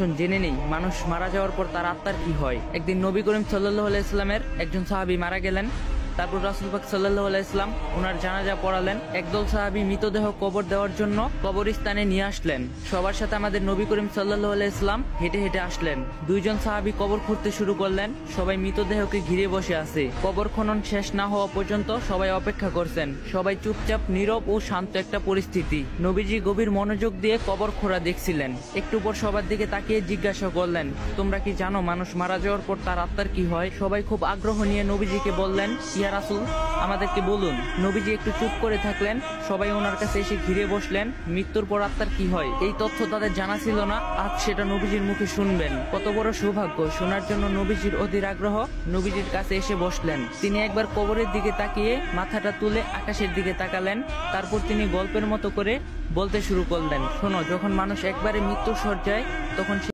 জেনে নেই মানুষ মারা যাওয়ার পর তার আত্মার কি হয়। একদিন নবী করিম সাল্লাল্লাহু আলাইহি সাল্লামের একজন সাহাবী মারা গেলেন। তারপর রাসূল পাক সাল্লাল্লাহু আলাইহি সাল্লাম ওনার জানাজা পড়ালেন। একদল সাহাবী মৃতদেহ কবর দেওয়ার জন্য কবরস্থানে নিয়ে আসলেন। সবার সাথে আমাদের নবী করিম সাল্লাল্লাহু আলাইহি সাল্লাম হেঁটে হেঁটে আসলেন। দুইজন সাহাবী কবর খুঁড়তে শুরু করলেন। সবাই মৃতদেহকে ঘিরে বসে আছে। কবর খনন শেষ না হওয়া পর্যন্ত সবাই অপেক্ষা করছেন। সবাই চুপচাপ, নীরব ও শান্ত একটা পরিস্থিতি। নবীজি গভীর মনোযোগ দিয়ে কবর খোঁড়া দেখছিলেন। একটু পর সবার দিকে তাকিয়ে জিজ্ঞাসা করলেন, তোমরা কি জানো মানুষ মারা যাওয়ার পর তার আত্মার কি হয়? সবাই খুব আগ্রহ নিয়ে নবীজিকে বললেন, ইয়া রাসূল, আমাদেরকে বলুন। নবীজি একটু চুপ করে থাকলেন। সবাই ওনার কাছে এসে ঘিরে বসলেন। মৃত্যুর পর আত্মার কি হয় এই তথ্য তাদের জানা ছিল না। আজ সেটা নবীজির মুখে শুনবেন। কত বড় সৌভাগ্য! শোনার জন্য নবীজির অধীর আগ্রহ। নবীজির কাছে এসে বসলেন। তিনি একবার কবরের দিকে তাকিয়ে মাথাটা তুলে আকাশের দিকে তাকালেন। তারপর তিনি গল্পের মতো করে বলতে শুরু করলেন, শোনো, যখন মানুষ একবারে মৃত্যুর শয্যায় তখন